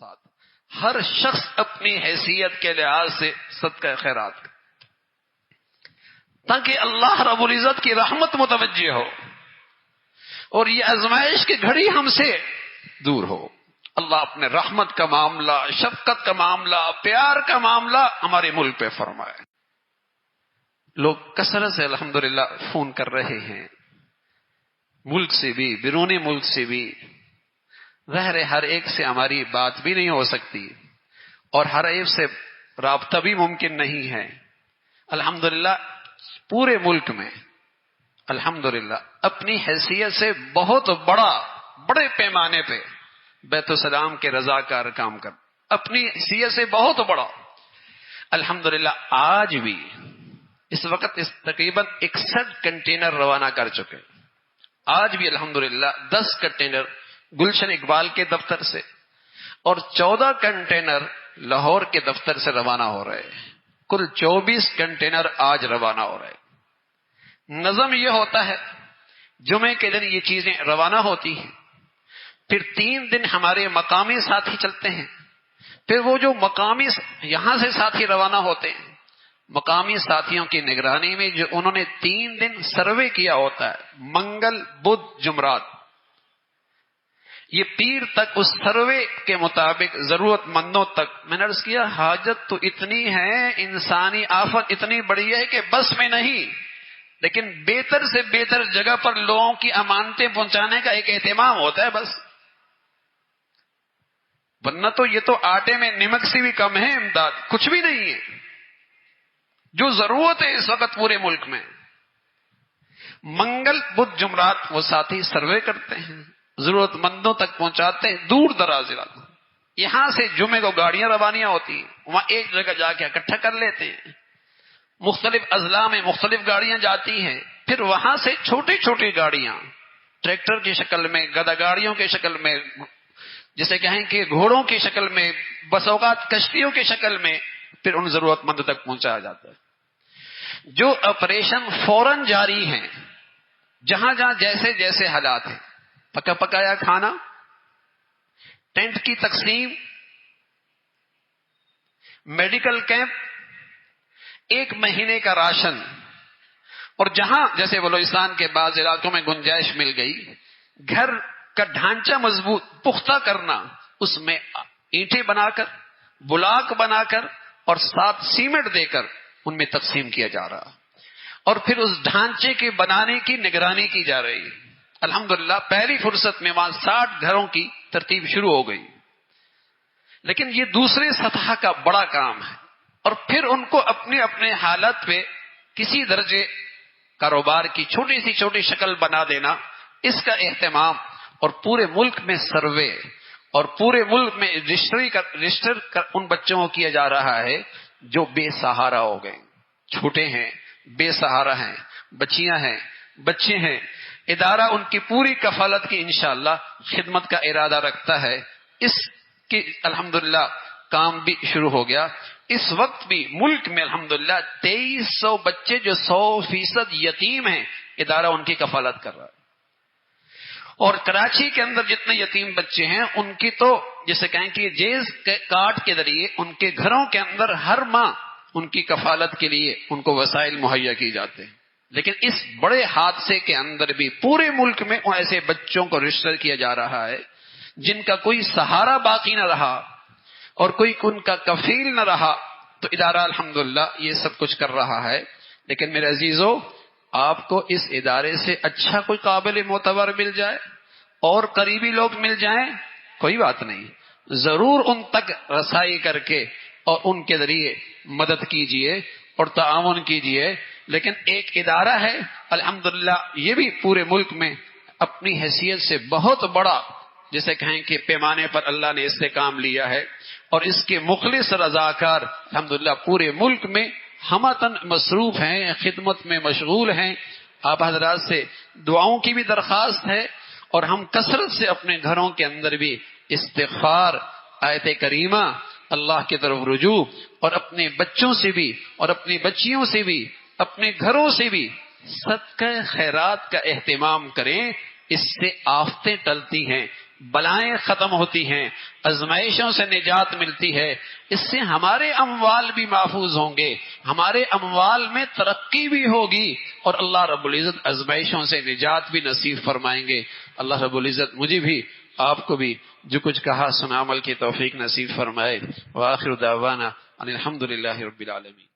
ساتھ ہر شخص اپنی حیثیت کے لحاظ سے صدقہ خیرات کرے تاکہ اللہ رب العزت کی رحمت متوجہ ہو اور یہ آزمائش کی گھڑی ہم سے دور ہو. اللہ اپنے رحمت کا معاملہ، شفقت کا معاملہ، پیار کا معاملہ ہمارے ملک پہ فرمائے. لوگ کثرت سے الحمدللہ فون کر رہے ہیں، ملک سے بھی بیرون ملک سے بھی. ظاہر ہے ہر ایک سے ہماری بات بھی نہیں ہو سکتی اور ہر ایک سے رابطہ بھی ممکن نہیں ہے. الحمدللہ پورے ملک میں الحمدللہ اپنی حیثیت سے بہت بڑے پیمانے پہ بیت السلام کے رضاکار کام کر، اپنی حیثیت سے بہت بڑا. الحمدللہ آج بھی اس وقت تقریباً 61 کنٹینر روانہ کر چکے. آج بھی الحمدللہ 10 کنٹینر گلشن اقبال کے دفتر سے اور 14 کنٹینر لاہور کے دفتر سے روانہ ہو رہے ہیں. کل 24 کنٹینر آج روانہ ہو رہے ہیں. نظم یہ ہوتا ہے جمعے کے دن یہ چیزیں روانہ ہوتی ہیں، پھر 3 دن ہمارے مقامی ساتھی چلتے ہیں، پھر وہ جو مقامی یہاں سے ساتھی روانہ ہوتے ہیں، مقامی ساتھیوں کی نگرانی میں جو انہوں نے 3 دن سروے کیا ہوتا ہے، منگل بدھ جمعرات، یہ پیر تک اس سروے کے مطابق ضرورت مندوں تک. میں نے عرض کیا حاجت تو اتنی ہے، انسانی آفت اتنی بڑی ہے کہ بس میں نہیں، لیکن بہتر سے بہتر جگہ پر لوگوں کی امانتیں پہنچانے کا ایک اہتمام ہوتا ہے بس. ورنہ تو یہ تو آٹے میں نمک سے بھی کم ہے امداد، کچھ بھی نہیں ہے. جو ضرورت ہے اس وقت پورے ملک میں، منگل بدھ جمعرات وہ ساتھی سروے کرتے ہیں، ضرورت مندوں تک پہنچاتے ہیں. دور دراز علاقوں یہاں سے جمعے کو گاڑیاں روانیاں ہوتی ہیں، وہاں ایک جگہ جا کے اکٹھا کر لیتے ہیں. مختلف اضلاع میں مختلف گاڑیاں جاتی ہیں، پھر وہاں سے چھوٹی چھوٹی گاڑیاں ٹریکٹر کی شکل میں، گدا گاڑیوں کی شکل میں، جسے کہیں کہ گھوڑوں کی شکل میں، بس اوقات کشتیوں کی شکل میں، پھر ان ضرورت مند تک پہنچایا جاتا ہے. جو آپریشن فوراً جاری ہیں، جہاں جہاں جیسے جیسے حالات ہیں، پکا پکایا کھانا، ٹینٹ کی تقسیم، میڈیکل کیمپ، 1 مہینے کا راشن، اور جہاں جیسے بلوچستان کے بعض علاقوں میں گنجائش مل گئی، گھر کا ڈھانچہ مضبوط پختہ کرنا، اس میں اینٹیں بنا کر، بلاک بنا کر اور ساتھ سیمنٹ دے کر ان میں تقسیم کیا جا رہا، اور پھر اس ڈھانچے کے بنانے کی نگرانی کی جا رہی. الحمدللہ پہلی فرصت میں وہاں 60 گھروں کی ترتیب شروع ہو گئی، لیکن یہ دوسرے سطح کا بڑا کام ہے. اور پھر ان کو اپنے اپنے حالت پہ کسی درجے کاروبار کی چھوٹی سی چھوٹی شکل بنا دینا، اس کا اہتمام، اور پورے ملک میں سروے اور پورے ملک میں رجسٹر ان بچوں کو کیا جا رہا ہے جو بے سہارا ہو گئے، چھوٹے ہیں، بے سہارا ہیں، بچیاں ہیں، بچے ہیں. ادارہ ان کی پوری کفالت کی انشاءاللہ خدمت کا ارادہ رکھتا ہے. اس کی الحمدللہ کام بھی شروع ہو گیا. اس وقت بھی ملک میں الحمدللہ 2300 بچے جو 100% یتیم ہیں، ادارہ ان کی کفالت کر رہا ہے. اور کراچی کے اندر جتنے یتیم بچے ہیں ان کی تو جسے کہیں کہ جیز کارڈ کے ذریعے ان کے گھروں کے اندر ہر ماہ ان کی کفالت کے لیے ان کو وسائل مہیا کی جاتے ہیں. لیکن اس بڑے حادثے کے اندر بھی پورے ملک میں ایسے بچوں کو رجسٹر کیا جا رہا ہے جن کا کوئی سہارا باقی نہ رہا اور کوئی ان کا کفیل نہ رہا. تو ادارہ الحمدللہ یہ سب کچھ کر رہا ہے. لیکن میرے عزیزو، آپ کو اس ادارے سے اچھا کوئی قابل معتبر مل جائے اور قریبی لوگ مل جائیں، کوئی بات نہیں، ضرور ان تک رسائی کر کے اور ان کے ذریعے مدد کیجئے اور تعاون کیجئے. لیکن ایک ادارہ ہے الحمدللہ، یہ بھی پورے ملک میں اپنی حیثیت سے بہت بڑا جسے کہیں کہ پیمانے پر اللہ نے اس سے کام لیا ہے، اور اس کے مخلص رضاکار الحمدللہ پورے ملک میں ہمتن مصروف ہیں، خدمت میں مشغول ہیں. آپ حضرات سے دعاؤں کی بھی درخواست ہے، اور ہم کثرت سے اپنے گھروں کے اندر بھی استغفار، آیت کریمہ، اللہ کی طرف رجوع، اور اپنے بچوں سے بھی اور اپنی بچیوں سے بھی اپنے گھروں سے بھی صدقہ خیرات کا اہتمام کریں. اس سے آفتیں ٹلتی ہیں، بلائیں ختم ہوتی ہیں، آزمائشوں سے نجات ملتی ہے، اس سے ہمارے اموال بھی محفوظ ہوں گے، ہمارے اموال میں ترقی بھی ہوگی، اور اللہ رب العزت آزمائشوں سے نجات بھی نصیب فرمائیں گے۔ اللہ رب العزت مجھے بھی آپ کو بھی جو کچھ کہا سنا عمل کی توفیق نصیب فرمائے۔ وآخر دعوانا ان الحمد للہ رب العالمین۔